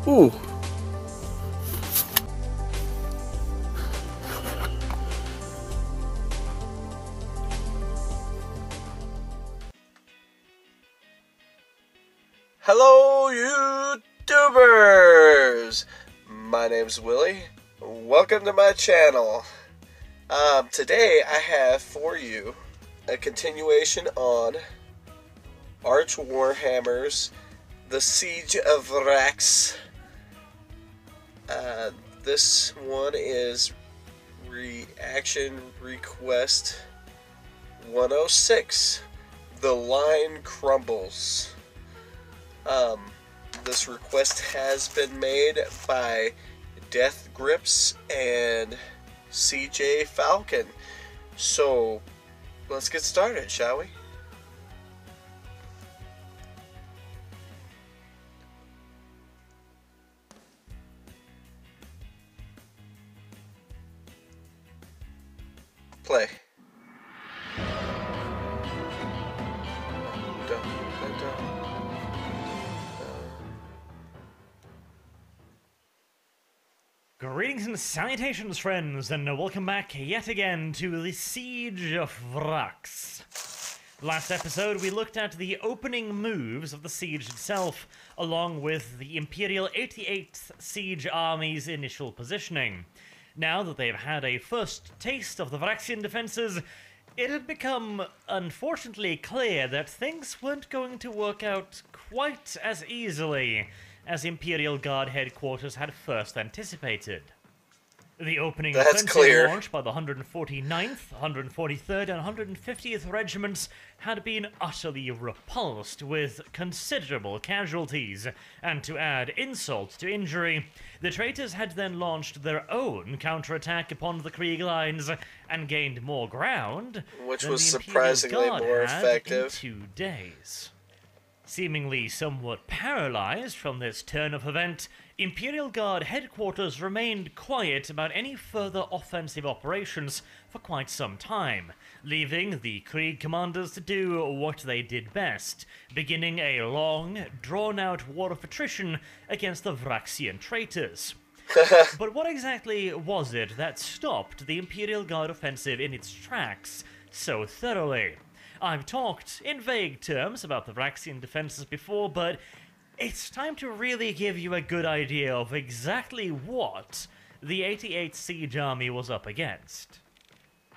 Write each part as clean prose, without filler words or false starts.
Ooh. Hello, YouTubers! My name's Willie. Welcome to my channel. Today I have for you a continuation on Arch Warhammer's The Siege of Vrax. This one is Reaction Request 106. The Line Crumbles. This request has been made by Death Grips and CJ Falcon. So, let's get started, shall we? Play. Greetings and salutations, friends, and welcome back yet again to the Siege of Vrax. Last episode, we looked at the opening moves of the siege itself, along with the Imperial 88th Siege Army's initial positioning. Now that they've had a first taste of the Vraxian defenses, it had become unfortunately clear that things weren't going to work out quite as easily as Imperial Guard headquarters had first anticipated. The opening offensive launched by the 149th, 143rd, and 150th regiments had been utterly repulsed with considerable casualties, and to insult to injury, the traitors had then launched their own counterattack upon the Krieg lines and gained more ground, which than was the Imperial surprisingly Guard more had effective. in 2 days. Seemingly somewhat paralyzed from this turn of event, Imperial Guard headquarters remained quiet about any further offensive operations for quite some time, leaving the Krieg commanders to do what they did best, beginning a long, drawn-out war of attrition against the Vraxian traitors. But what exactly was it that stopped the Imperial Guard offensive in its tracks so thoroughly? I've talked in vague terms about the Vraxian defenses before, but it's time to really give you a good idea of exactly what the 88th Siege Army was up against.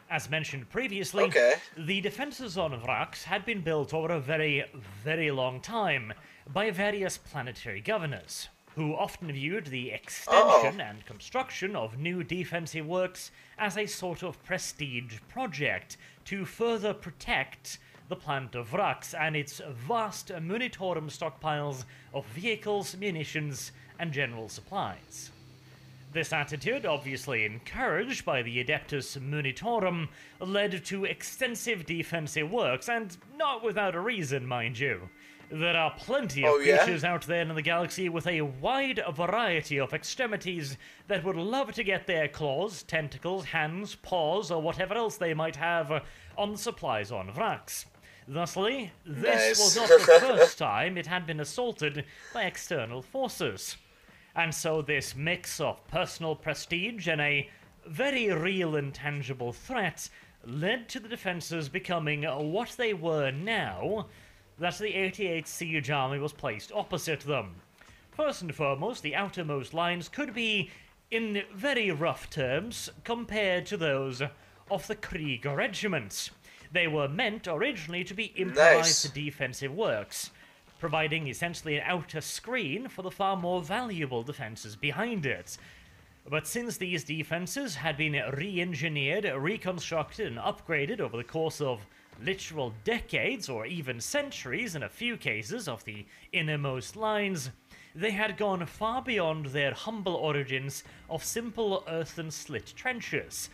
As mentioned previously, the defenses on Vrax had been built over a very, very long time by various planetary governors, who often viewed the extension and construction of new defensive works as a sort of prestige project to further protect the planet of Vrax and its vast Munitorum stockpiles of vehicles, munitions, and general supplies. This attitude, obviously encouraged by the Adeptus Munitorum, led to extensive defensive works, and not without a reason, mind you. There are plenty of creatures out there in the galaxy with a wide variety of extremities that would love to get their claws, tentacles, hands, paws, or whatever else they might have on the supplies on Vrax. Thusly, this was not the first time it had been assaulted by external forces. And so this mix of personal prestige and a very real and tangible threat led to the defenses becoming what they were now, that the 88th Siege Army was placed opposite them. First and foremost, the outermost lines could be, in very rough terms, compared to those of the Krieg regiments. They were meant originally to be improvised defensive works, providing essentially an outer screen for the far more valuable defenses behind it. But since these defenses had been re-engineered, reconstructed, and upgraded over the course of literal decades or even centuries in a few cases of the innermost lines, they had gone far beyond their humble origins of simple earthen slit trenches.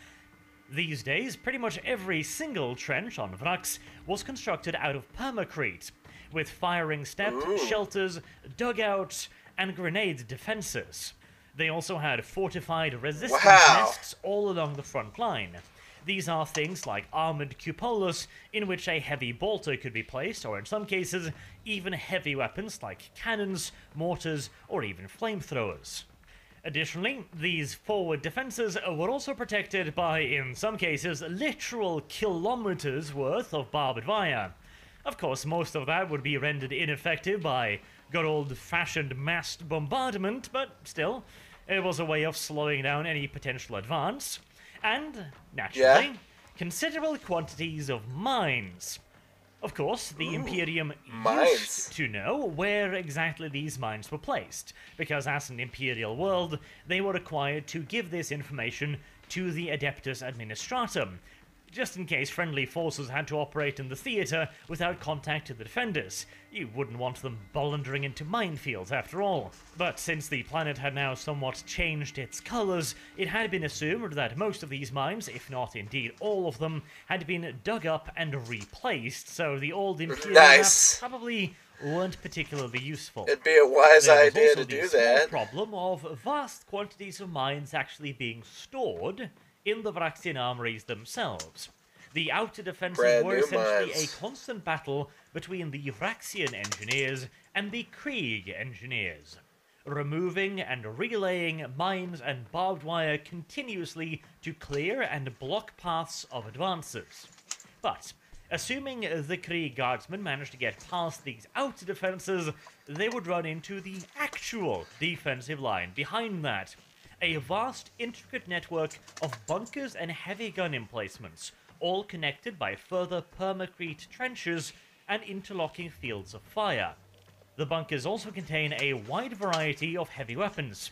These days, pretty much every single trench on Vrax was constructed out of permacrete, with firing step, shelters, dugouts, and grenade defenses. They also had fortified resistance nests all along the front line. These are things like armored cupolas, in which a heavy bolter could be placed, or in some cases, even heavy weapons like cannons, mortars, or even flamethrowers. Additionally, these forward defenses were also protected by, in some cases, literal kilometers worth of barbed wire. Of course, most of that would be rendered ineffective by good old-fashioned massed bombardment, but still, it was a way of slowing down any potential advance. And, naturally, considerable quantities of mines. Of course, the Imperium used to know where exactly these mines were placed, because as an Imperial world, they were required to give this information to the Adeptus Administratum, just in case friendly forces had to operate in the theater without contact to the defenders. You wouldn't want them blundering into minefields after all. But since the planet had now somewhat changed its colors, it had been assumed that most of these mines, if not indeed all of them, had been dug up and replaced, so the old Imperial maps probably weren't particularly useful. It'd be a wise idea to do that. There was also the problem of vast quantities of mines actually being stored in the Vraxian armories themselves. The outer defenses were essentially a constant battle between the Vraxian engineers and the Krieg engineers, removing and relaying mines and barbed wire continuously to clear and block paths of advances. But, assuming the Krieg guardsmen managed to get past these outer defenses, they would run into the actual defensive line behind that. A vast, intricate network of bunkers and heavy gun emplacements, all connected by further permacrete trenches and interlocking fields of fire. The bunkers also contain a wide variety of heavy weapons: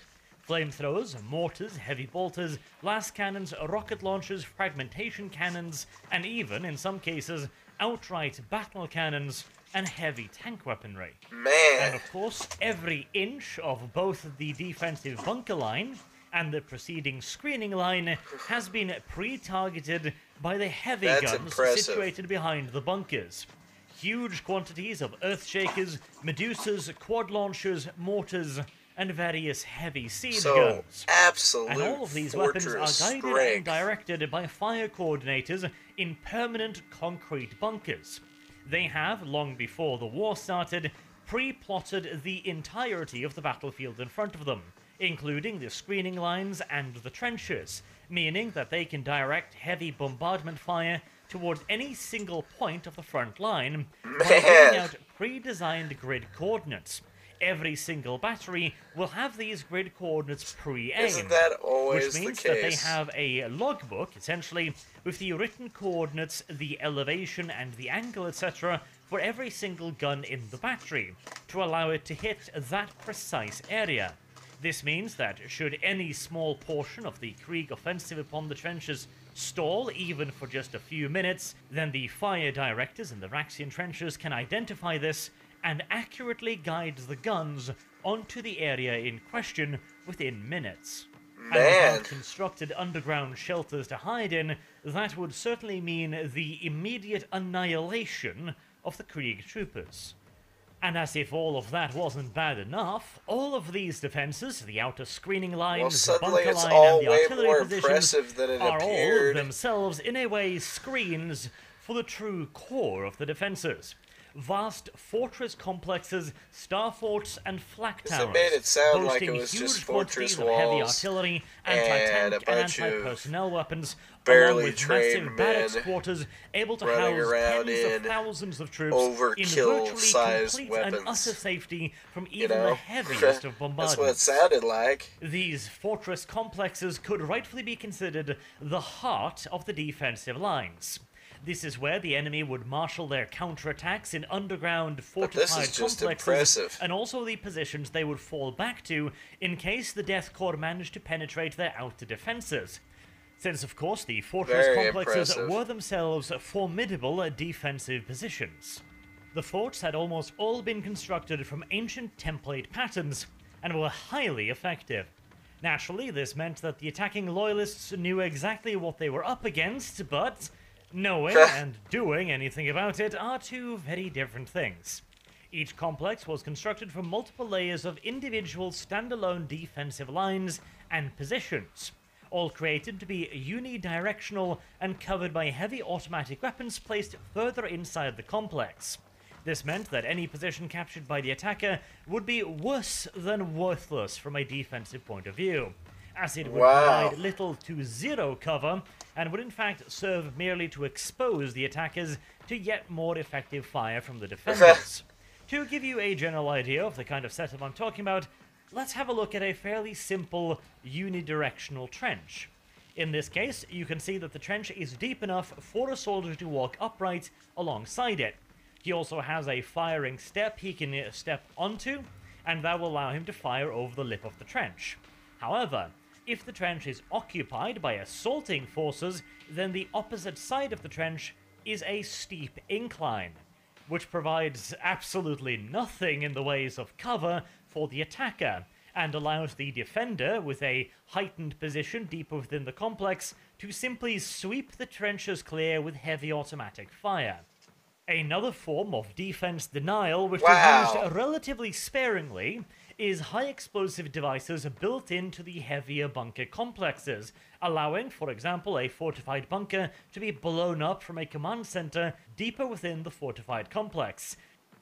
flamethrowers, mortars, heavy bolters, blast cannons, rocket launchers, fragmentation cannons, and even, in some cases, outright battle cannons and heavy tank weaponry. And of course, every inch of both the defensive bunker line and the preceding screening line has been pre-targeted by the heavy guns situated behind the bunkers. Huge quantities of Earthshakers, Medusas, quad launchers, mortars, and various heavy siege guns. And all of these weapons are guided and directed by fire coordinators in permanent concrete bunkers. They have, long before the war started, pre-plotted the entirety of the battlefield in front of them, including the screening lines and the trenches, meaning that they can direct heavy bombardment fire towards any single point of the front line by giving out pre-designed grid coordinates. Every single battery will have these grid coordinates pre-aimed, Isn't that always which means the case? that they have a logbook, essentially, with the written coordinates, the elevation and the angle, etc., for every single gun in the battery, to allow it to hit that precise area. This means that should any small portion of the Krieg offensive upon the trenches stall even for just a few minutes, then the fire directors in the Vraxian trenches can identify this and accurately guide the guns onto the area in question within minutes. And without constructed underground shelters to hide in, that would certainly mean the immediate annihilation of the Krieg troopers. And as if all of that wasn't bad enough, all of these defenses, the outer screening lines, the bunker line, and the artillery positions, are all themselves, in a way, screens for the true core of the defenses. Vast fortress complexes, star forts, and flak towers, it made it sound like boasting it was huge just quantities fortress of heavy walls artillery, and anti-tank, a and bunch of anti-personnel weapons, barely along with trained massive barracks men quarters able to running house around tens of in thousands of troops in virtually overkill-sized complete weapons. and utter safety from even the heaviest of bombardments. That's what it sounded like. These fortress complexes could rightfully be considered the heart of the defensive lines. This is where the enemy would marshal their counterattacks in underground fortified complexes, and also the positions they would fall back to in case the Death Corps managed to penetrate their outer defenses. Since, of course, the fortress complexes were themselves formidable defensive positions. The forts had almost all been constructed from ancient template patterns, and were highly effective. Naturally, this meant that the attacking loyalists knew exactly what they were up against, but knowing and doing anything about it are two very different things. Each complex was constructed from multiple layers of individual standalone defensive lines and positions, all created to be unidirectional and covered by heavy automatic weapons placed further inside the complex. This meant that any position captured by the attacker would be worse than worthless from a defensive point of view, as it would provide little to zero cover and would in fact serve merely to expose the attackers to yet more effective fire from the defenders. To give you a general idea of the kind of setup I'm talking about, let's have a look at a fairly simple unidirectional trench. In this case, you can see that the trench is deep enough for a soldier to walk upright alongside it. He also has a firing step he can step onto, and that will allow him to fire over the lip of the trench. However, if the trench is occupied by assaulting forces, then the opposite side of the trench is a steep incline, which provides absolutely nothing in the ways of cover for the attacker, and allows the defender with a heightened position deep within the complex to simply sweep the trenches clear with heavy automatic fire. Another form of defense denial, which is used relatively sparingly, is high explosive devices built into the heavier bunker complexes, allowing, for example, a fortified bunker to be blown up from a command center deeper within the fortified complex.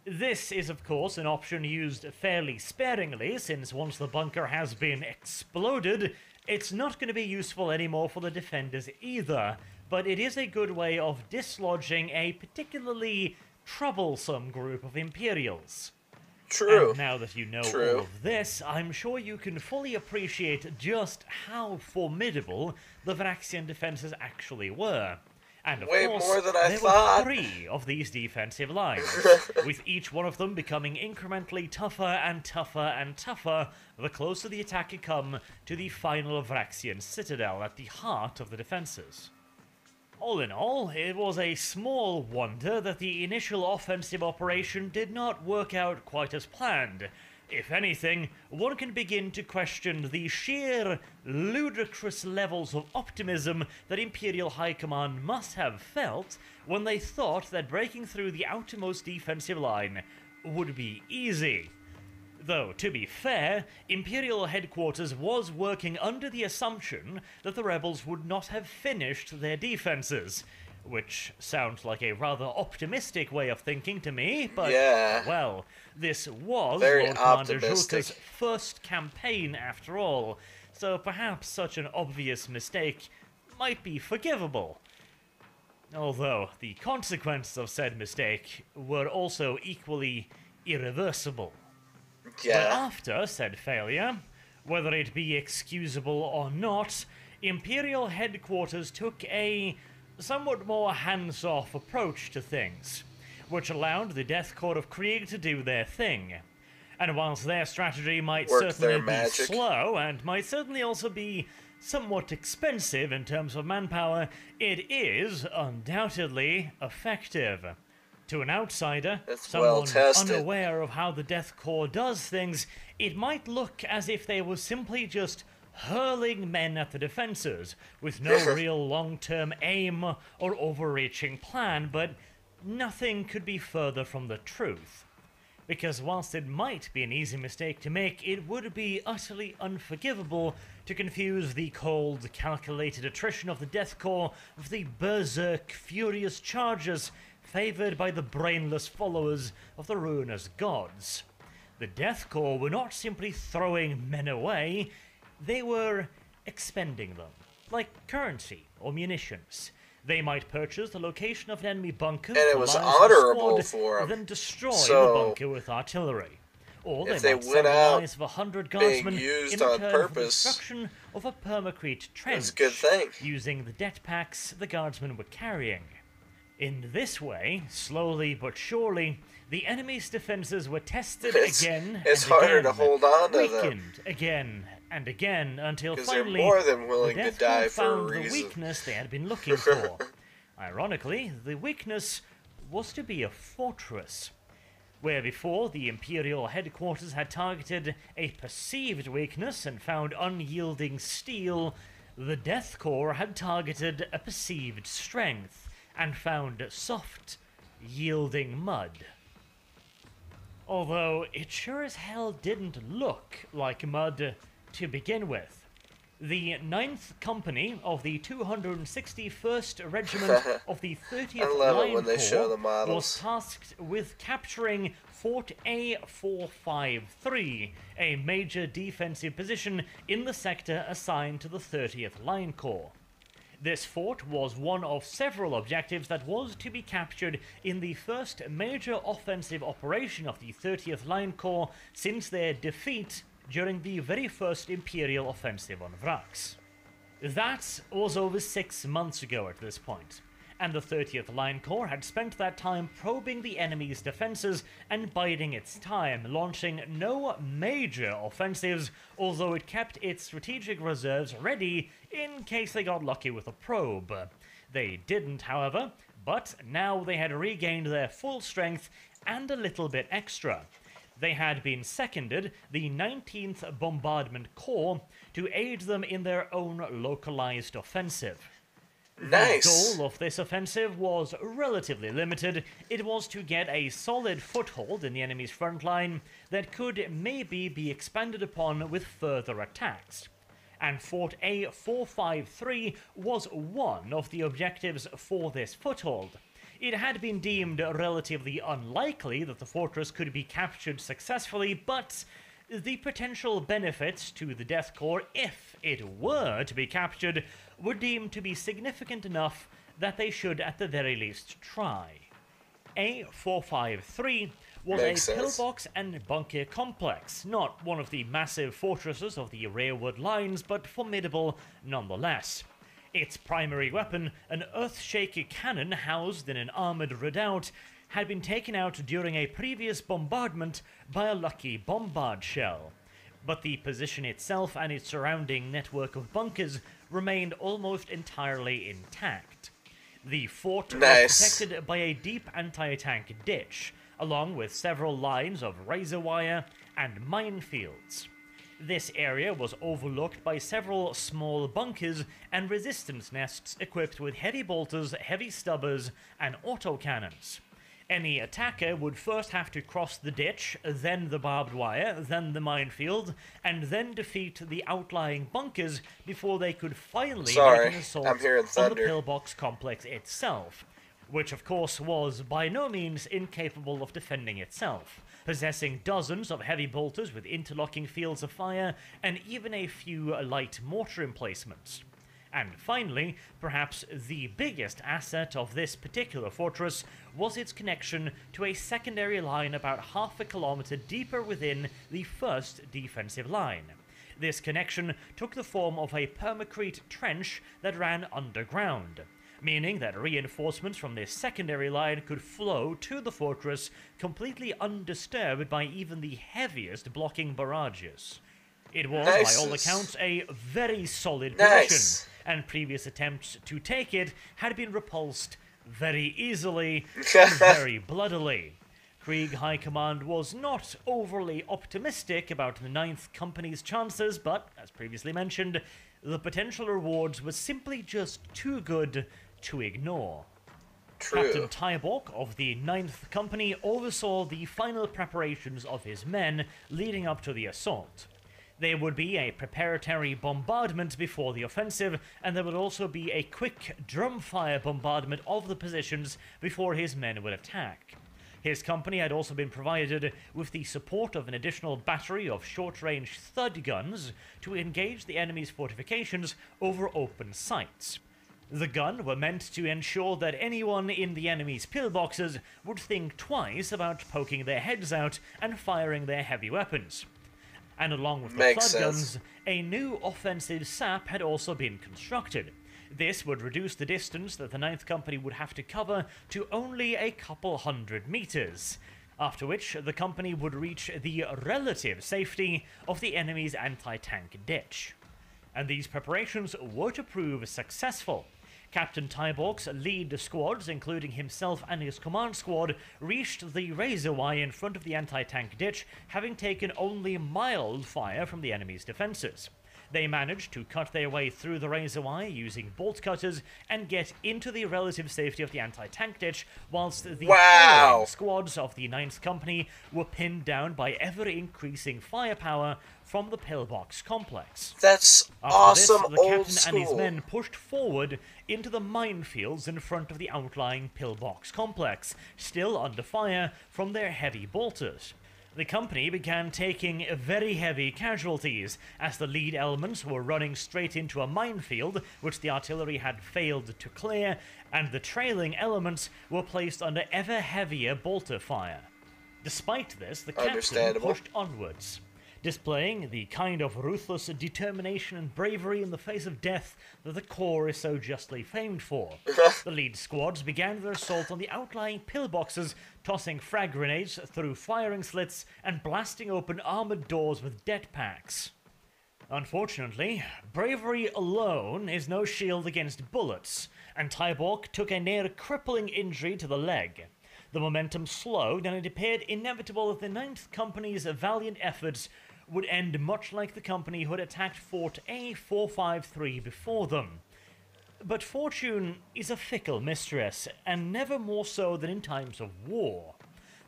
This is, of course, an option used fairly sparingly, since once the bunker has been exploded, it's not going to be useful anymore for the defenders either, but it is a good way of dislodging a particularly troublesome group of Imperials. True. And now that you know all of this, I'm sure you can fully appreciate just how formidable the Vraxian defenses actually were. And of course, more than I there thought. were 3 of these defensive lines, with each one of them becoming incrementally tougher and tougher and tougher the closer the attack could come to the final Vraxian citadel at the heart of the defenses. All in all, it was a small wonder that the initial offensive operation did not work out quite as planned. If anything, one can begin to question the sheer, ludicrous levels of optimism that Imperial High Command must have felt when they thought that breaking through the outermost defensive line would be easy. Though, to be fair, Imperial headquarters was working under the assumption that the rebels would not have finished their defenses, which sounds like a rather optimistic way of thinking to me, but, well, this was Lord Commander Julka's first campaign after all, so perhaps such an obvious mistake might be forgivable. Although, the consequences of said mistake were also equally irreversible. But after said failure, whether it be excusable or not, Imperial headquarters took a somewhat more hands-off approach to things, which allowed the Death Corps of Krieg to do their thing. And whilst their strategy might certainly be slow, and might certainly also be somewhat expensive in terms of manpower, it is undoubtedly effective. To an outsider, someone unaware of how the Death Corps does things, it might look as if they were simply just hurling men at the defenses, with no real long-term aim or overreaching plan, but nothing could be further from the truth. Because whilst it might be an easy mistake to make, it would be utterly unforgivable to confuse the cold, calculated attrition of the Death Corps with the berserk, furious charges favoured by the brainless followers of the ruinous gods. The Death Corps were not simply throwing men away, they were expending them, like currency or munitions. They might purchase the location of an enemy bunker, and it was honorable for them, then destroy the bunker with artillery. Or they might sell the lives of 100 guardsmen in return for the destruction of a permacrete trench, using the debt packs the guardsmen were carrying. In this way, slowly but surely, the enemy's defenses were tested again and harder to hold on to weakened again and again, until finally more than willing the Death to die Corps for found a the reason. weakness they had been looking for. Ironically, the weakness was to be a fortress. Where before the Imperial headquarters had targeted a perceived weakness and found unyielding steel, the Death Corps had targeted a perceived strength and found soft, yielding mud. Although it sure as hell didn't look like mud to begin with. The 9th Company of the 261st Regiment of the 30th I love Line it when they show the Corps models. was tasked with capturing Fort A453, a major defensive position in the sector assigned to the 30th Line Corps. This fort was one of several objectives that was to be captured in the first major offensive operation of the 30th Line Corps since their defeat during the very first Imperial offensive on Vrax. That was over 6 months ago at this point, and the 30th Line Corps had spent that time probing the enemy's defenses and biding its time, launching no major offensives, although it kept its strategic reserves ready in case they got lucky with a probe. They didn't, however, but now they had regained their full strength and a little bit extra. They had been seconded the 19th Bombardment Corps to aid them in their own localized offensive. Nice. The goal of this offensive was relatively limited. It was to get a solid foothold in the enemy's front line that could maybe be expanded upon with further attacks. And Fort A453 was one of the objectives for this foothold. It had been deemed relatively unlikely that the fortress could be captured successfully, but the potential benefits to the Death Corps, if it were to be captured, were deemed to be significant enough that they should at the very least try. A453 was Makes a sense. pillbox and bunker complex, not one of the massive fortresses of the railroad lines, but formidable nonetheless. Its primary weapon, an earth-shaker cannon housed in an armored redoubt, had been taken out during a previous bombardment by a lucky bombard shell. But the position itself and its surrounding network of bunkers remained almost entirely intact. The fort was protected by a deep anti-tank ditch, along with several lines of razor wire and minefields. This area was overlooked by several small bunkers and resistance nests equipped with heavy bolters, heavy stubbers, and autocannons. Any attacker would first have to cross the ditch, then the barbed wire, then the minefield, and then defeat the outlying bunkers before they could finally make an assault on the pillbox complex itself, which of course was by no means incapable of defending itself, possessing dozens of heavy bolters with interlocking fields of fire, and even a few light mortar emplacements. And finally, perhaps the biggest asset of this particular fortress was its connection to a secondary line about half a kilometer deeper within the first defensive line. This connection took the form of a permacrete trench that ran underground, meaning that reinforcements from this secondary line could flow to the fortress completely undisturbed by even the heaviest blocking barrages. It was, by all accounts, a very solid position, and previous attempts to take it had been repulsed very easily and very bloodily. Krieg High Command was not overly optimistic about the 9th Company's chances, but, as previously mentioned, the potential rewards were simply just too good to ignore. True. Captain Tyborg of the 9th Company oversaw the final preparations of his men leading up to the assault. There would be a preparatory bombardment before the offensive, and there would also be a quick drumfire bombardment of the positions before his men would attack. His company had also been provided with the support of an additional battery of short-range thud guns to engage the enemy's fortifications over open sights. The gun were meant to ensure that anyone in the enemy's pillboxes would think twice about poking their heads out and firing their heavy weapons. And along with the thud guns, a new offensive sap had also been constructed. This would reduce the distance that the 9th Company would have to cover to only a couple hundred meters, after which the company would reach the relative safety of the enemy's anti-tank ditch. And these preparations were to prove successful. Captain Tyborg's lead squads, including himself and his command squad, reached the razor wire in front of the anti-tank ditch, having taken only mild fire from the enemy's defenses. They managed to cut their way through the razor wire using bolt cutters and get into the relative safety of the anti-tank ditch, whilst the following squads of the Ninth Company were pinned down by ever-increasing firepower from the pillbox complex. That's awesome. After this, the captain and his men pushed forward into the minefields in front of the outlying pillbox complex, still under fire from their heavy bolters. The company began taking very heavy casualties, as the lead elements were running straight into a minefield which the artillery had failed to clear, and the trailing elements were placed under ever heavier bolter fire. Despite this, the captain pushed onwards, displaying the kind of ruthless determination and bravery in the face of death that the Corps is so justly famed for. The lead squads began their assault on the outlying pillboxes, tossing frag grenades through firing slits and blasting open armored doors with det packs. Unfortunately, bravery alone is no shield against bullets, and Tyborg took a near crippling injury to the leg. The momentum slowed, and it appeared inevitable that the Ninth Company's valiant efforts would end much like the company who had attacked Fort A453 before them. But fortune is a fickle mistress, and never more so than in times of war.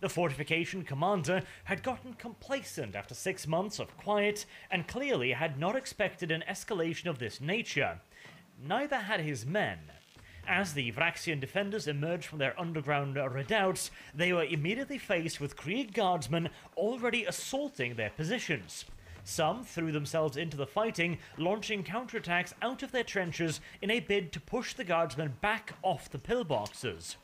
The fortification commander had gotten complacent after 6 months of quiet, and clearly had not expected an escalation of this nature. Neither had his men. As the Vraxian defenders emerged from their underground redoubts, they were immediately faced with Krieg guardsmen already assaulting their positions. Some threw themselves into the fighting, launching counterattacks out of their trenches in a bid to push the guardsmen back off the pillboxes.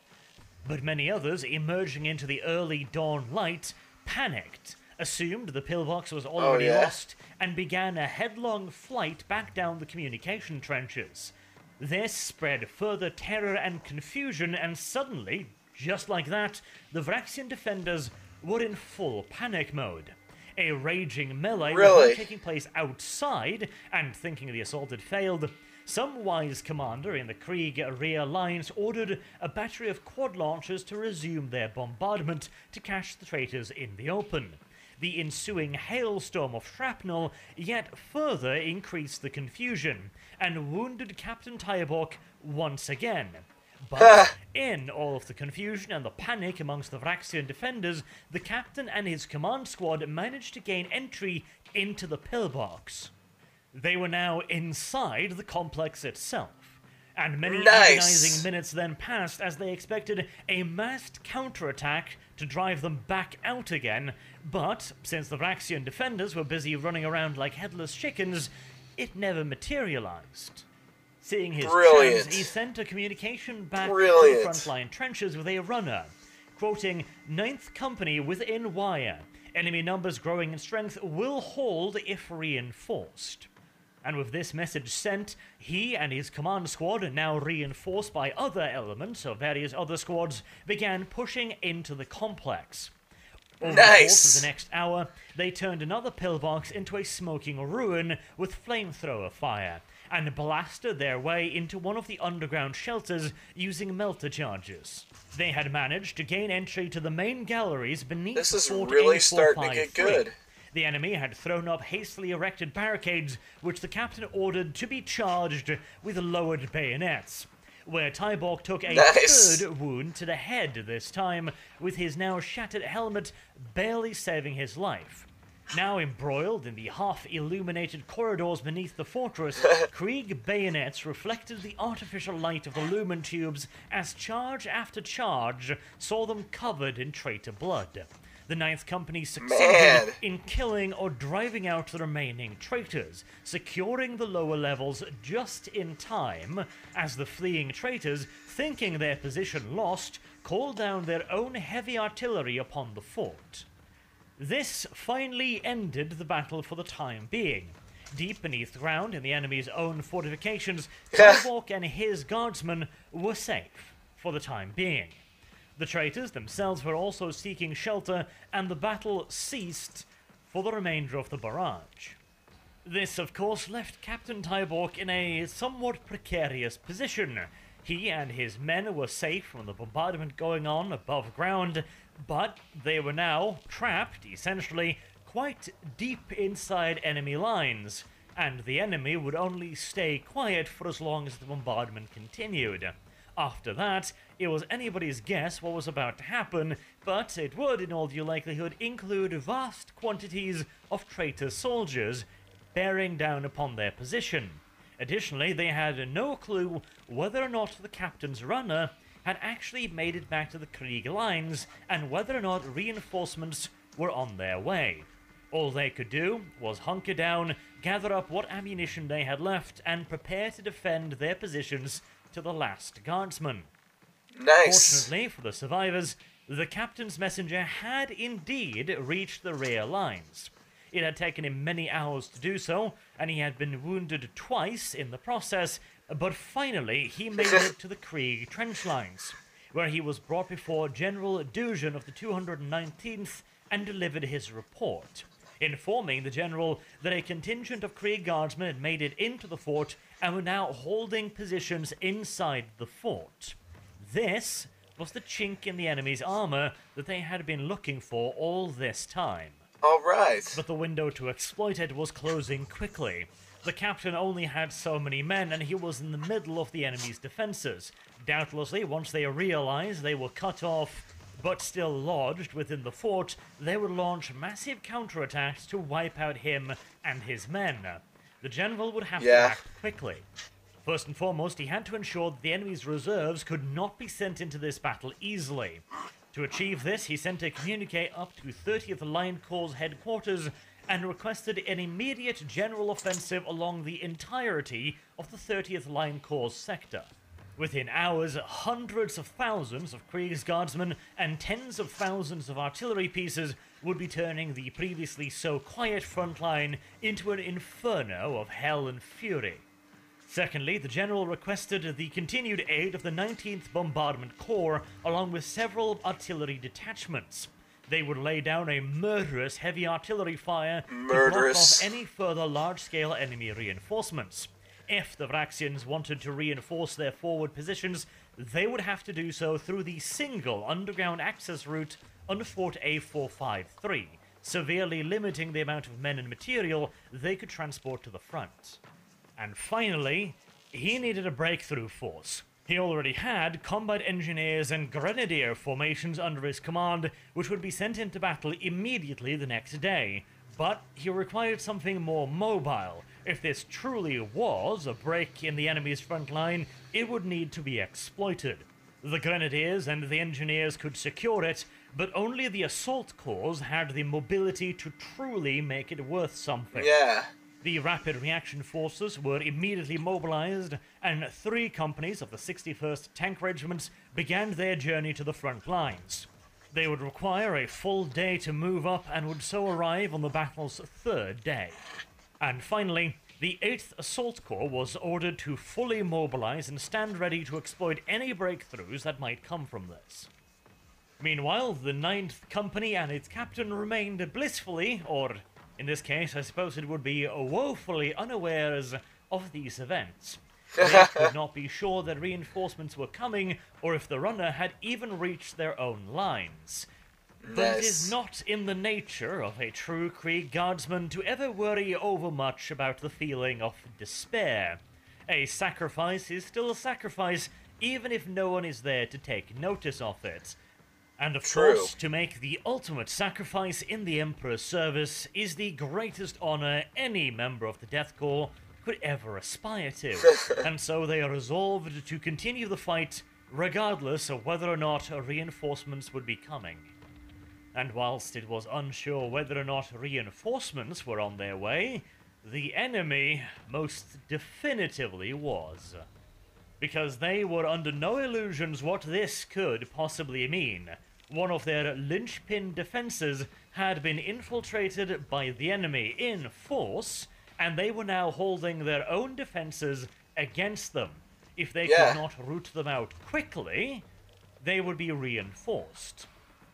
But many others, emerging into the early dawn light, panicked, assumed the pillbox was already lost, and began a headlong flight back down the communication trenches. This spread further terror and confusion, and suddenly, just like that, the Vraxian defenders were in full panic mode. A raging melee was now taking place outside, and thinking the assault had failed, some wise commander in the Krieg rear lines ordered a battery of quad launchers to resume their bombardment to catch the traitors in the open. The ensuing hailstorm of shrapnel yet further increased the confusion, and wounded Captain Tyborg once again. But in all of the confusion and the panic amongst the Vraxian defenders, the captain and his command squad managed to gain entry into the pillbox. They were now inside the complex itself, and many agonizing minutes then passed as they expected a massed counterattack to drive them back out again, but since the Vraxian defenders were busy running around like headless chickens, it never materialized. Seeing his chance, he sent a communication back to the frontline trenches with a runner, quoting, "Ninth Company within wire. Enemy numbers growing in strength will hold if reinforced." And with this message sent, he and his command squad, now reinforced by other elements of various other squads, began pushing into the complex. Over the course of the next hour, they turned another pillbox into a smoking ruin with flamethrower fire, and blasted their way into one of the underground shelters using melter charges. They had managed to gain entry to the main galleries beneath This is Fort really A453. starting to get good. The enemy had thrown up hastily erected barricades, which the captain ordered to be charged with lowered bayonets, where Tyborg took a third wound to the head this time, with his now shattered helmet barely saving his life. Now embroiled in the half-illuminated corridors beneath the fortress, Krieg bayonets reflected the artificial light of the lumen tubes as charge after charge saw them covered in traitor blood. The Ninth Company succeeded in killing or driving out the remaining traitors, securing the lower levels just in time as the fleeing traitors, thinking their position lost, called down their own heavy artillery upon the fort. This finally ended the battle for the time being. Deep beneath the ground in the enemy's own fortifications, Tyborg and his guardsmen were safe for the time being. The traitors themselves were also seeking shelter, and the battle ceased for the remainder of the barrage. This, of course, left Captain Tyborg in a somewhat precarious position. He and his men were safe from the bombardment going on above ground, but they were now trapped, essentially, quite deep inside enemy lines, and the enemy would only stay quiet for as long as the bombardment continued. After that, it was anybody's guess what was about to happen, but it would, in all due likelihood, include vast quantities of traitor soldiers bearing down upon their position. Additionally, they had no clue whether or not the captain's runner had actually made it back to the Krieg lines, and whether or not reinforcements were on their way. All they could do was hunker down, gather up what ammunition they had left, and prepare to defend their positions to the last guardsman. Nice. Fortunately for the survivors, the captain's messenger had indeed reached the rear lines. It had taken him many hours to do so, and he had been wounded twice in the process, but finally he made it to the Krieg trench lines, where he was brought before General Dujan of the 219th and delivered his report, informing the general that a contingent of Krieg guardsmen had made it into the fort and were now holding positions inside the fort. This was the chink in the enemy's armor that they had been looking for all this time. All right. But the window to exploit it was closing quickly. The captain only had so many men, and he was in the middle of the enemy's defenses. Doubtlessly, once they realized they were cut off, but still lodged within the fort, they would launch massive counterattacks to wipe out him and his men. The general would have to act quickly. First and foremost, he had to ensure that the enemy's reserves could not be sent into this battle easily. To achieve this, he sent a communique up to 30th Line Corps headquarters and requested an immediate general offensive along the entirety of the 30th Line Corps sector. Within hours, hundreds of thousands of Kriegsguardsmen and tens of thousands of artillery pieces would be turning the previously so quiet front line into an inferno of hell and fury. Secondly, the general requested the continued aid of the 19th Bombardment Corps along with several artillery detachments. They would lay down a murderous heavy artillery fire to block off any further large-scale enemy reinforcements. If the Vraxians wanted to reinforce their forward positions, they would have to do so through the single underground access route on Fort A453, severely limiting the amount of men and material they could transport to the front. And finally, he needed a breakthrough force. He already had combat engineers and grenadier formations under his command, which would be sent into battle immediately the next day. But he required something more mobile. If this truly was a break in the enemy's front line, it would need to be exploited. The grenadiers and the engineers could secure it, but only the assault corps had the mobility to truly make it worth something. Yeah. The rapid reaction forces were immediately mobilized, and 3 companies of the 61st Tank Regiments began their journey to the front lines. They would require a full day to move up and would so arrive on the battle's 3rd day. And finally, the 8th Assault Corps was ordered to fully mobilize and stand ready to exploit any breakthroughs that might come from this. Meanwhile, the 9th Company and its captain remained blissfully, or in this case, I suppose it would be woefully unawares of these events. They could not be sure that reinforcements were coming, or if the runner had even reached their own lines. But it is not in the nature of a true Krieg guardsman to ever worry overmuch about the feeling of despair. A sacrifice is still a sacrifice, even if no one is there to take notice of it. And of course, to make the ultimate sacrifice in the Emperor's service is the greatest honor any member of the Death Corps could ever aspire to. And so they are resolved to continue the fight, regardless of whether or not reinforcements would be coming. And whilst it was unsure whether or not reinforcements were on their way, the enemy most definitively was. Because they were under no illusions what this could possibly mean. One of their linchpin defenses had been infiltrated by the enemy in force, and they were now holding their own defenses against them. If they could not root them out quickly, they would be reinforced.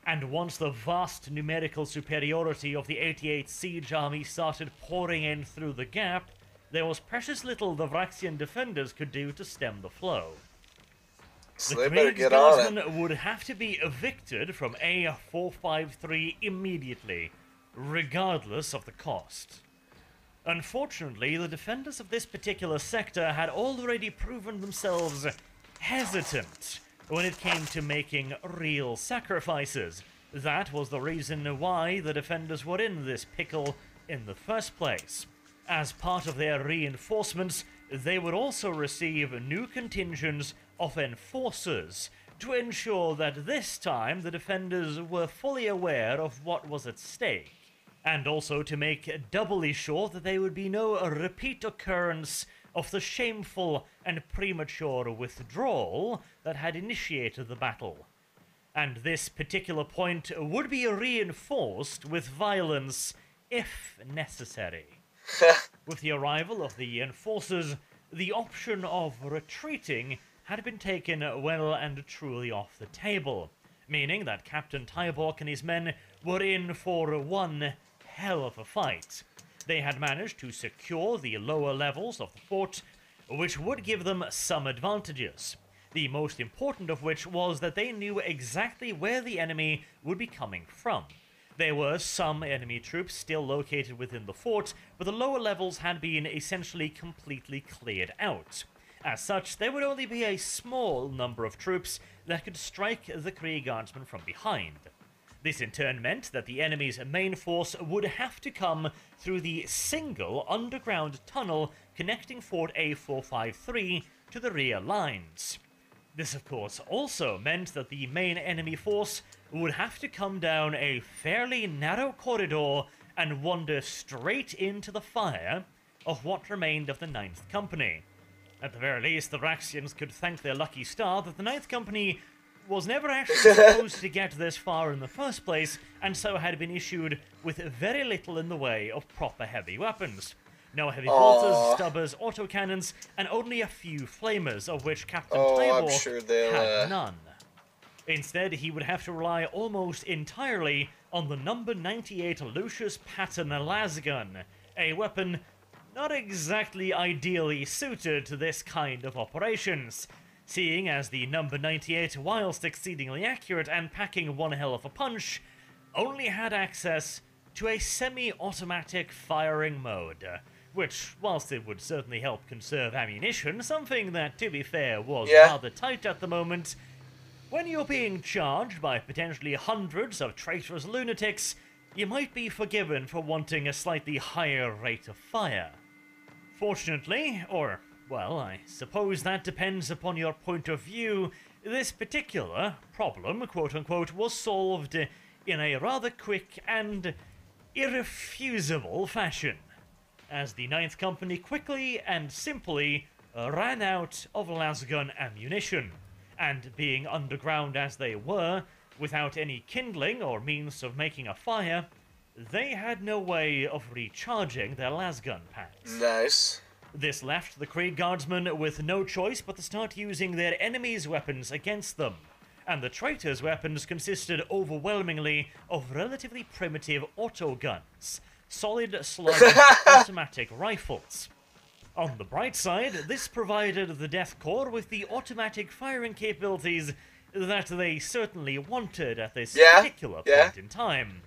And once the vast numerical superiority of the 88th Siege Army started pouring in through the gap, there was precious little the Vraxian defenders could do to stem the flow. So The they better get on it. would have to be evicted from A453 immediately, regardless of the cost. Unfortunately, the defenders of this particular sector had already proven themselves hesitant when it came to making real sacrifices. That was the reason why the defenders were in this pickle in the first place. As part of their reinforcements, they would also receive new contingents of enforcers to ensure that this time the defenders were fully aware of what was at stake, and also to make doubly sure that there would be no repeat occurrence of the shameful and premature withdrawal that had initiated the battle. And this particular point would be reinforced with violence if necessary. With the arrival of the enforcers, the option of retreating had been taken well and truly off the table, meaning that Captain Tyborg and his men were in for one hell of a fight. They had managed to secure the lower levels of the fort, which would give them some advantages. The most important of which was that they knew exactly where the enemy would be coming from. There were some enemy troops still located within the fort, but the lower levels had been essentially completely cleared out. As such, there would only be a small number of troops that could strike the Kriegsguardsmen from behind. This in turn meant that the enemy's main force would have to come through the single underground tunnel connecting Fort A453 to the rear lines. This of course also meant that the main enemy force would have to come down a fairly narrow corridor and wander straight into the fire of what remained of the 9th Company. At the very least, the Raxians could thank their lucky star that the 9th Company was never actually supposed to get this far in the first place, and so had been issued with very little in the way of proper heavy weapons. No heavy bolters, stubbers, autocannons, and only a few flamers, of which Captain Tyborg had none. Instead, he would have to rely almost entirely on the number 98 Lucius Patton lasgun, a weapon not exactly ideally suited to this kind of operations, seeing as the number 98, whilst exceedingly accurate and packing one hell of a punch, only had access to a semi-automatic firing mode, which, whilst it would certainly help conserve ammunition, something that, to be fair, was rather tight at the moment, when you're being charged by potentially hundreds of traitorous lunatics, you might be forgiven for wanting a slightly higher rate of fire. Fortunately, or, well, I suppose that depends upon your point of view, this particular problem, quote-unquote, was solved in a rather quick and irrefusable fashion, as the 9th Company quickly and simply ran out of lasgun ammunition, and being underground as they were, without any kindling or means of making a fire, they had no way of recharging their lasgun packs. Nice. This left the Kriegsguardsmen with no choice but to start using their enemies' weapons against them, and the traitors' weapons consisted overwhelmingly of relatively primitive autoguns, solid slug automatic rifles. On the bright side, this provided the Death Corps with the automatic firing capabilities that they certainly wanted at this particular point in time.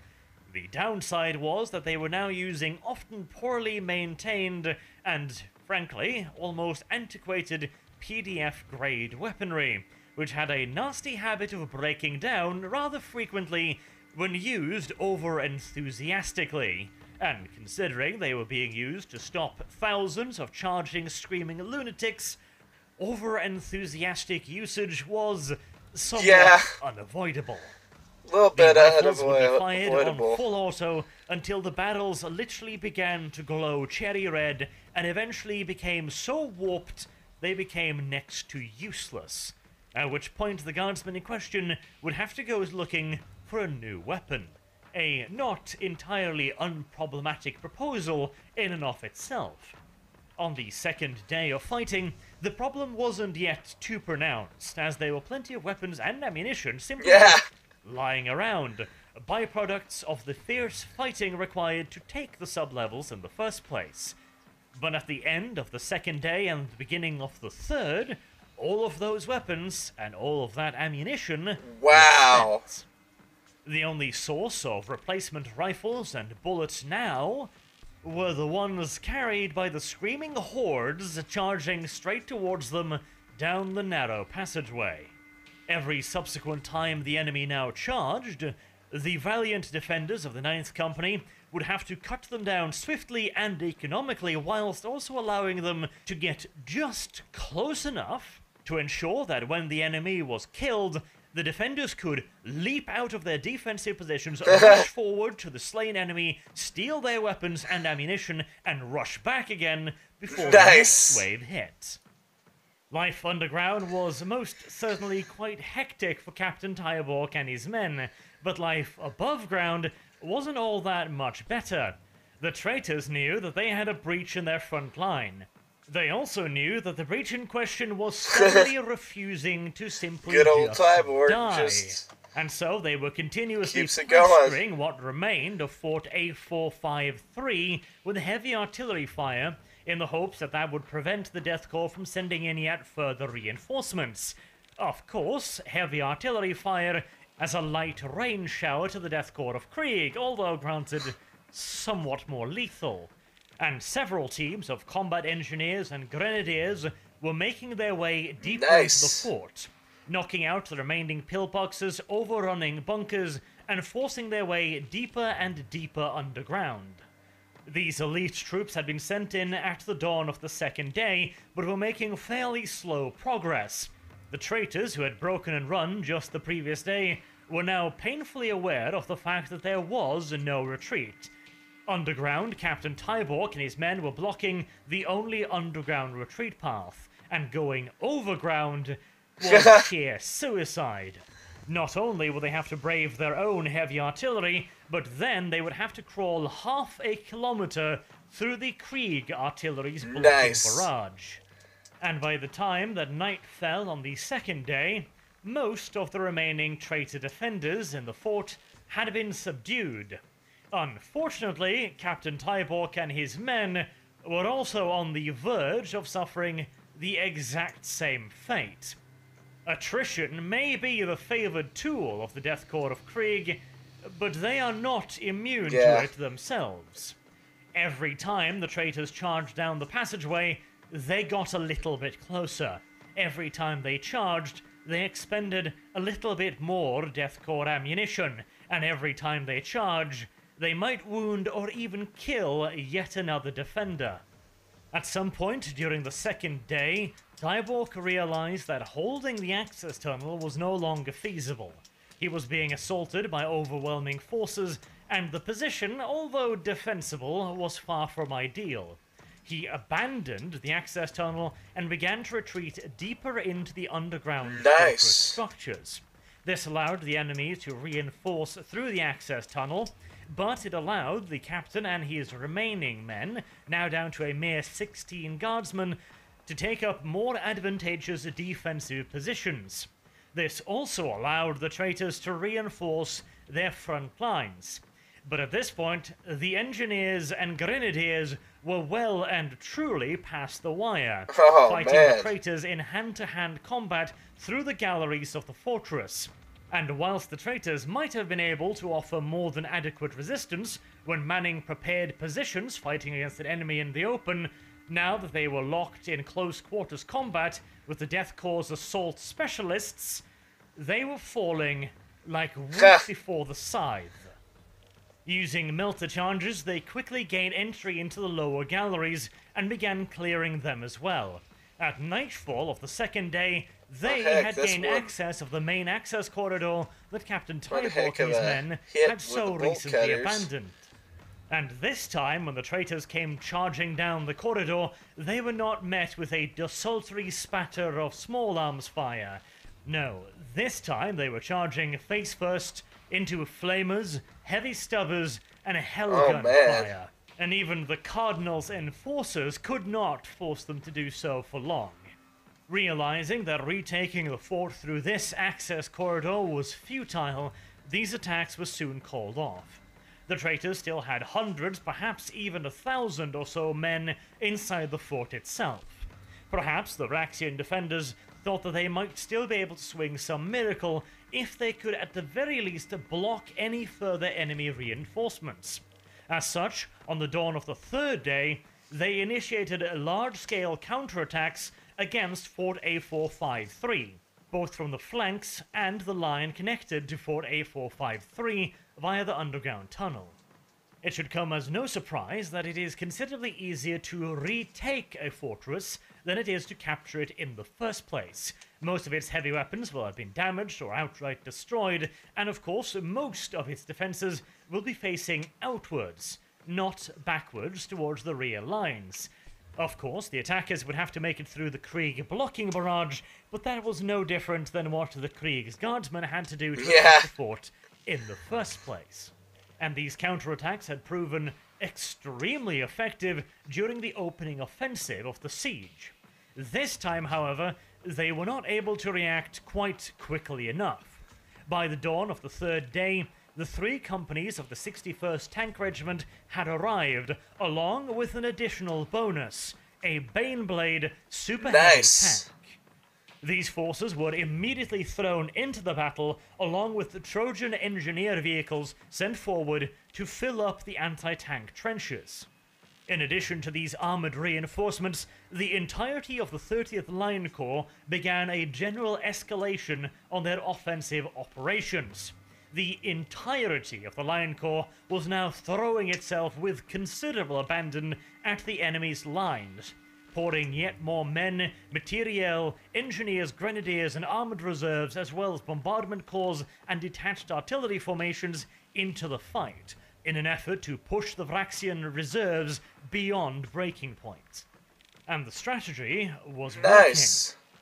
The downside was that they were now using often poorly maintained and, frankly, almost antiquated PDF-grade weaponry, which had a nasty habit of breaking down rather frequently when used over-enthusiastically. And considering they were being used to stop thousands of charging, screaming lunatics, over-enthusiastic usage was somewhat unavoidable. A little bit unavoidable. Would be fired on full auto until the barrels literally began to glow cherry red and eventually became so warped they became next to useless, at which point the guardsman in question would have to go looking for a new weapon. A not entirely unproblematic proposal in and of itself. On the second day of fighting, the problem wasn't yet too pronounced, as there were plenty of weapons and ammunition simply lying around, byproducts of the fierce fighting required to take the sub-levels in the first place. But at the end of the second day and the beginning of the third, all of those weapons and all of that ammunition were spent. The only source of replacement rifles and bullets now were the ones carried by the screaming hordes charging straight towards them down the narrow passageway. Every subsequent time the enemy now charged, the valiant defenders of the Ninth Company would have to cut them down swiftly and economically, whilst also allowing them to get just close enough to ensure that when the enemy was killed, the defenders could leap out of their defensive positions, rush forward to the slain enemy, steal their weapons and ammunition, and rush back again before the next wave hit. Life underground was most certainly quite hectic for Captain Tybork and his men, but life above ground wasn't all that much better. The traitors knew that they had a breach in their front line. They also knew that the breach in question was suddenly refusing to simply Good old just Tybork die. And so they were continuously plastering what remained of Fort A453 with heavy artillery fire in the hopes that that would prevent the Death Corps from sending in yet further reinforcements. Of course, heavy artillery fire as a light rain shower to the Death Corps of Krieg, although granted somewhat more lethal. And several teams of combat engineers and grenadiers were making their way deeper into the fort, knocking out the remaining pillboxes, overrunning bunkers, and forcing their way deeper and deeper underground. These elite troops had been sent in at the dawn of the second day, but were making fairly slow progress. The traitors who had broken and run just the previous day were now painfully aware of the fact that there was no retreat. Underground, Captain Tybork and his men were blocking the only underground retreat path, and going overground was sheer suicide. Not only would they have to brave their own heavy artillery, but then they would have to crawl half a kilometer through the Krieg artillery's blocking barrage. And by the time that night fell on the second day, most of the remaining traitor defenders in the fort had been subdued. Unfortunately, Captain Tybork and his men were also on the verge of suffering the exact same fate. Attrition may be the favoured tool of the Death Corps of Krieg, but they are not immune to it themselves. Every time the traitors charged down the passageway, they got a little bit closer. Every time they charged, they expended a little bit more Death Corps ammunition, and every time they charge, they might wound or even kill yet another defender. At some point during the second day, Tybork realized that holding the access tunnel was no longer feasible. He was being assaulted by overwhelming forces, and the position, although defensible, was far from ideal. He abandoned the access tunnel and began to retreat deeper into the underground fortress structures. This allowed the enemy to reinforce through the access tunnel, but it allowed the captain and his remaining men, now down to a mere 16 guardsmen, to take up more advantageous defensive positions. This also allowed the traitors to reinforce their front lines. But at this point, the engineers and grenadiers were well and truly past the wire, fighting the traitors in hand-to-hand combat through the galleries of the fortress. And whilst the traitors might have been able to offer more than adequate resistance when manning prepared positions fighting against an enemy in the open, now that they were locked in close-quarters combat with the Death Corps' assault specialists, they were falling like wheat before the scythe. Using melter charges, they quickly gained entry into the lower galleries and began clearing them as well. At nightfall of the second day, they had gained access of the main access corridor that Captain Tybork and his men had so recently abandoned. And this time, when the traitors came charging down the corridor, they were not met with a desultory spatter of small arms fire. No, this time they were charging face first into flamers, heavy stubbers, and a hellgun fire. And even the Cardinal's enforcers could not force them to do so for long. Realizing that retaking the fort through this access corridor was futile, these attacks were soon called off. The traitors still had hundreds, perhaps even 1,000 or so men inside the fort itself. Perhaps the Raxian defenders thought that they might still be able to swing some miracle if they could at the very least block any further enemy reinforcements. As such, on the dawn of the third day, they initiated large-scale counterattacks against Fort A453, both from the flanks and the line connected to Fort A453 via the underground tunnel. It should come as no surprise that it is considerably easier to retake a fortress than it is to capture it in the first place. Most of its heavy weapons will have been damaged or outright destroyed, and of course most of its defenses will be facing outwards, not backwards towards the rear lines. Of course, the attackers would have to make it through the Krieg blocking barrage, but that was no different than what the Krieg's guardsmen had to do to attack the fort in the first place. And these counterattacks had proven extremely effective during the opening offensive of the siege. This time, however, they were not able to react quite quickly enough. By the dawn of the third day, the 3 companies of the 61st Tank Regiment had arrived, along with an additional bonus, a Baneblade super heavy tank. These forces were immediately thrown into the battle, along with the Trojan engineer vehicles sent forward to fill up the anti-tank trenches. In addition to these armoured reinforcements, the entirety of the 30th Line Corps began a general escalation on their offensive operations. The entirety of the Line Corps was now throwing itself with considerable abandon at the enemy's lines, pouring yet more men, materiel, engineers, grenadiers, and armoured reserves, as well as bombardment corps and detached artillery formations into the fight, in an effort to push the Vraxian reserves beyond breaking point. And the strategy was working.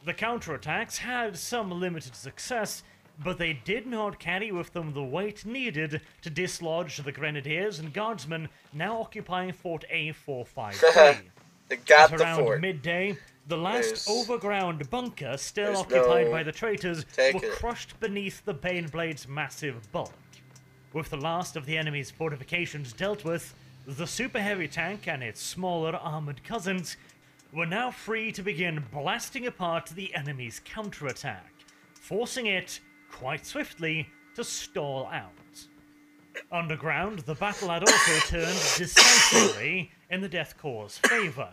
The counterattacks had some limited success, but they did not carry with them the weight needed to dislodge the grenadiers and guardsmen now occupying Fort A453. They got At the around fort. midday, the last overground bunker still occupied by the traitors were crushed beneath the Baneblade's massive bulk. With the last of the enemy's fortifications dealt with, the super heavy tank and its smaller armoured cousins were now free to begin blasting apart the enemy's counterattack, forcing it, quite swiftly, to stall out. Underground, the battle had also turned decisively in the Death Corps' favour.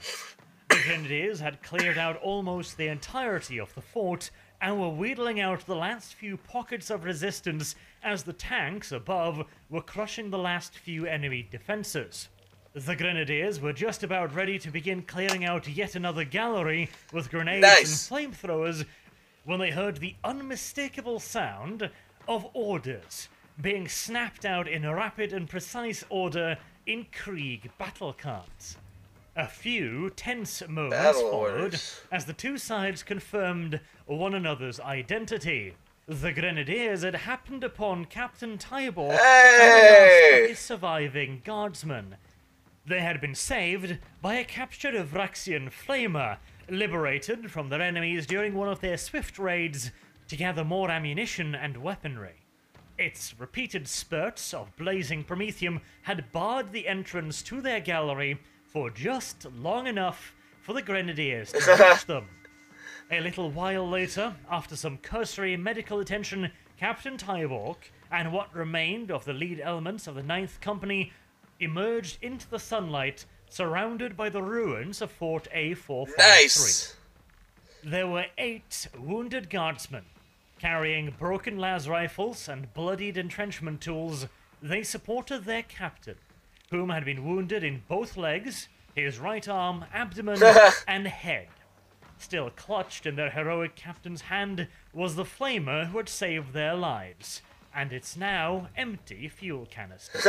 The Grenadiers had cleared out almost the entirety of the fort and were wheedling out the last few pockets of resistance as the tanks above were crushing the last few enemy defences. The Grenadiers were just about ready to begin clearing out yet another gallery with grenades and flamethrowers when they heard the unmistakable sound of orders being snapped out in rapid and precise order in Krieg battle cards. A few tense moments followed as the two sides confirmed one another's identity. The Grenadiers had happened upon Captain Tybor and the last of his surviving guardsmen. They had been saved by a captured Vraxian flamer, liberated from their enemies during one of their swift raids to gather more ammunition and weaponry. Its repeated spurts of blazing promethium had barred the entrance to their gallery for just long enough for the Grenadiers to reach them. A little while later, after some cursory medical attention, Captain Tybor and what remained of the lead elements of the 9th Company emerged into the sunlight, surrounded by the ruins of Fort A453. There were 8 wounded guardsmen. Carrying broken las rifles and bloodied entrenchment tools, they supported their captain, whom had been wounded in both legs, his right arm, abdomen, and head. Still clutched in their heroic captain's hand was the flamer who had saved their lives, and its now empty fuel canister.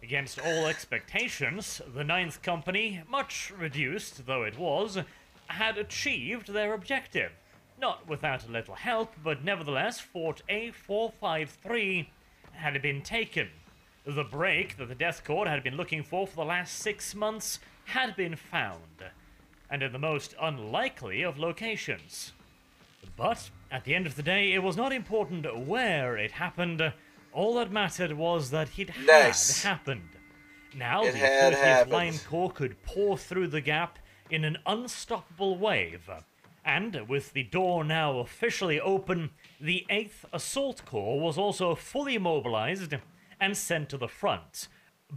Against all expectations, the 9th Company, much reduced though it was, had achieved their objective. Not without a little help, but nevertheless, Fort A453 had been taken. The break that the Death Corps had been looking for the last 6 months had been found, and in the most unlikely of locations. But, at the end of the day, it was not important where it happened. All that mattered was that it had happened. Now the 30th Line Corps could pour through the gap in an unstoppable wave. And, with the door now officially open, the 8th Assault Corps was also fully mobilized and sent to the front,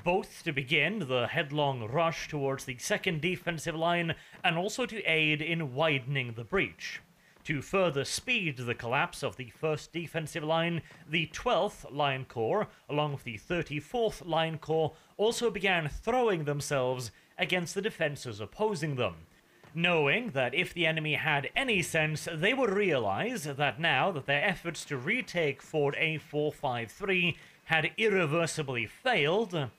both to begin the headlong rush towards the second defensive line and also to aid in widening the breach. To further speed the collapse of the 1st defensive line, the 12th Line Corps, along with the 34th Line Corps, also began throwing themselves against the defenses opposing them, knowing that if the enemy had any sense, they would realize that now that their efforts to retake Fort A453 had irreversibly failed,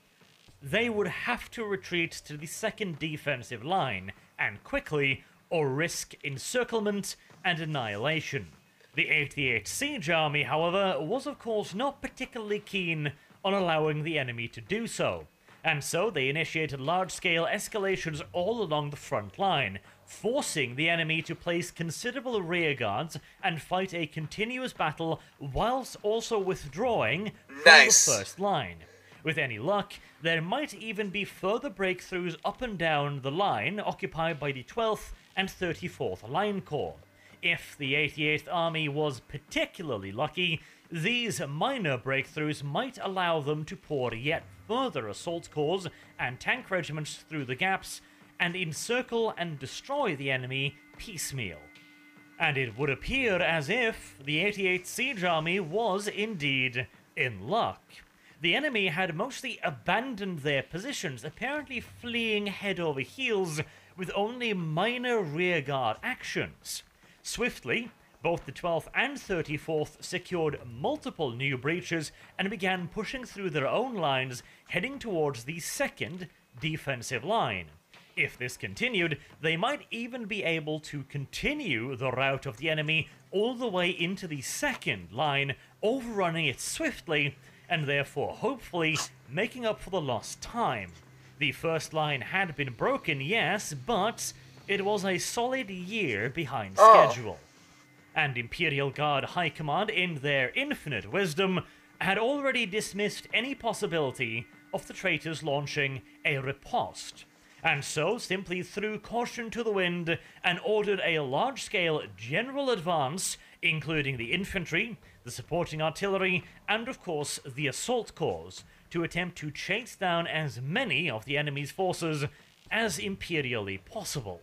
they would have to retreat to the 2nd defensive line, and quickly, or risk encirclement and annihilation. The 88th Siege Army, however, was of course not particularly keen on allowing the enemy to do so, and so they initiated large-scale escalations all along the front line, forcing the enemy to place considerable rearguards and fight a continuous battle whilst also withdrawing from the first line. With any luck, there might even be further breakthroughs up and down the line occupied by the 12th and 34th Line Corps. If the 88th Army was particularly lucky, these minor breakthroughs might allow them to pour yet further assault corps and tank regiments through the gaps and encircle and destroy the enemy piecemeal. And it would appear as if the 88th Siege Army was indeed in luck. The enemy had mostly abandoned their positions, apparently fleeing head over heels with only minor rearguard actions. Swiftly, both the 12th and 34th secured multiple new breaches and began pushing through their own lines, heading towards the 2nd defensive line. If this continued, they might even be able to continue the route of the enemy all the way into the 2nd line, overrunning it swiftly, and therefore hopefully making up for the lost time. The first line had been broken, yes, but it was a solid year behind schedule. And Imperial Guard High Command, in their infinite wisdom, had already dismissed any possibility of the traitors launching a riposte, and so simply threw caution to the wind and ordered a large-scale general advance, including the infantry, the supporting artillery, and of course the assault corps, to attempt to chase down as many of the enemy's forces as imperially possible.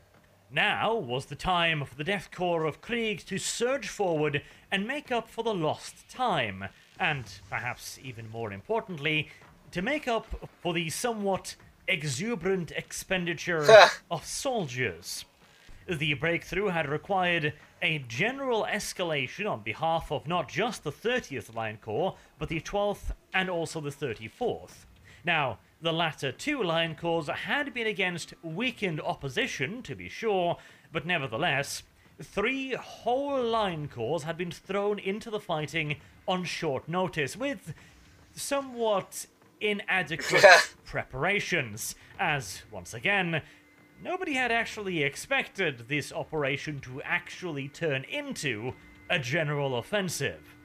Now was the time for the Death Corps of Krieg to surge forward and make up for the lost time, and perhaps even more importantly, to make up for the somewhat exuberant expenditure of soldiers. The breakthrough had required a general escalation on behalf of not just the 30th Line Corps, but the 12th and also the 34th. Now, the latter two line corps had been against weakened opposition, to be sure, but nevertheless, 3 whole line corps had been thrown into the fighting on short notice, with somewhat inadequate preparations, as, once again, nobody had actually expected this operation to actually turn into a general offensive.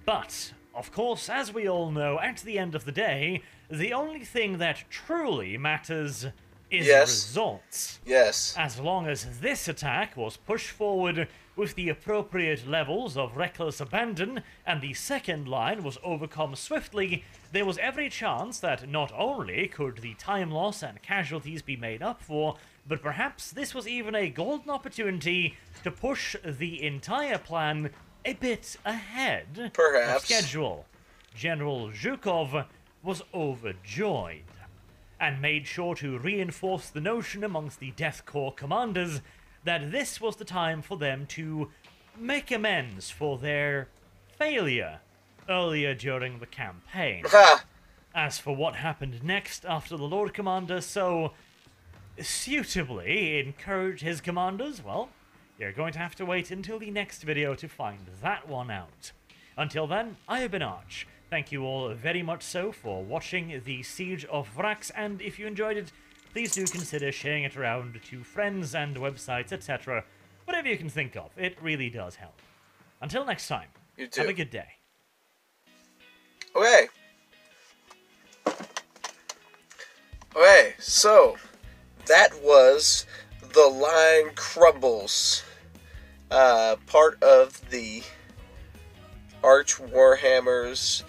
But, of course, as we all know, at the end of the day, the only thing that truly matters is results. Yes. As long as this attack was pushed forward with the appropriate levels of reckless abandon, and the second line was overcome swiftly, there was every chance that not only could the time loss and casualties be made up for, but perhaps this was even a golden opportunity to push the entire plan a bit ahead of schedule. General Zhukov was overjoyed, and made sure to reinforce the notion amongst the Death Corps commanders that this was the time for them to make amends for their failure earlier during the campaign. As for what happened next after the Lord Commander so suitably encouraged his commanders, well, you're going to have to wait until the next video to find that one out. Until then, I have been Arch. Thank you all very much so for watching the Siege of Vrax, and if you enjoyed it, please do consider sharing it around to friends and websites, etc. Whatever you can think of, it really does help. Until next time, you too. Have a good day. Okay, so that was the line crumbles, part of the Arch Warhammer's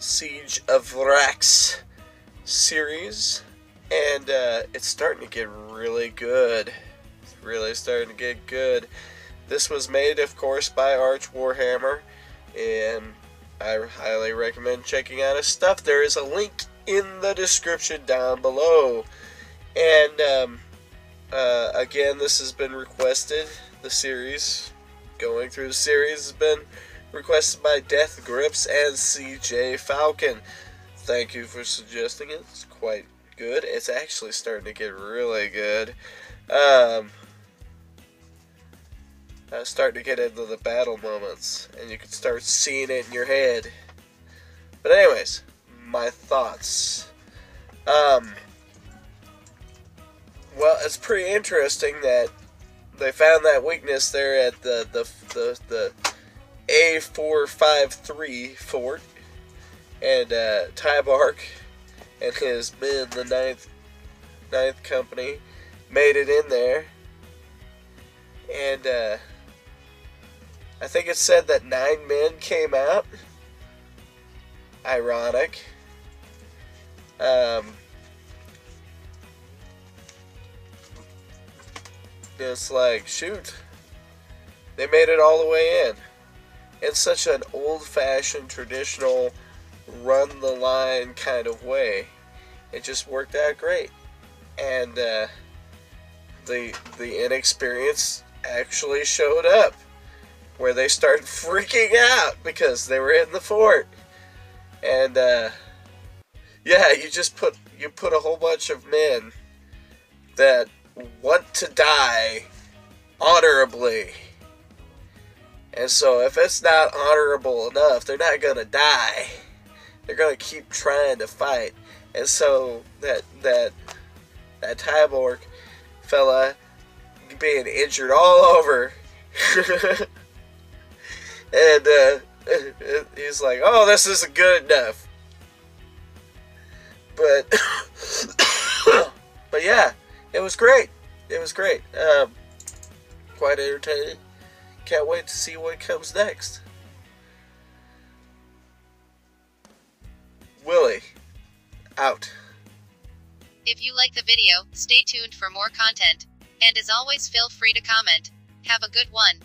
Siege of Vrax series, and it's starting to get really good. It's really starting to get good. This was made, of course, by Arch Warhammer, and I highly recommend checking out his stuff. There is a link in the description down below. And again, this has been requested. The series, going through the series, has been requested by Death Grips and CJ Falcon. Thank you for suggesting it. It's quite good. It's actually starting to get really good. Starting to get into the battle moments, and you can start seeing it in your head. But anyways, my thoughts. Well, it's pretty interesting that they found that weakness there at the A453 fort, and Tybark and his men, the ninth Company, made it in there, and I think it said that 9 men came out. Ironic. It's like, shoot, they made it all the way in such an old-fashioned, traditional, run-the-line kind of way. It just worked out great, and the inexperience actually showed up, where they started freaking out because they were in the fort, and yeah, you put a whole bunch of men that want to die honorably. And so if it's not honorable enough, they're not gonna die. They're gonna keep trying to fight. And so that Tyborg fella being injured all over, and he's like, "Oh, this isn't good enough." But but yeah, it was great. It was great. Quite entertaining. Can't wait to see what comes next. Willie, out. If you like the video, stay tuned for more content. And as always, feel free to comment. Have a good one.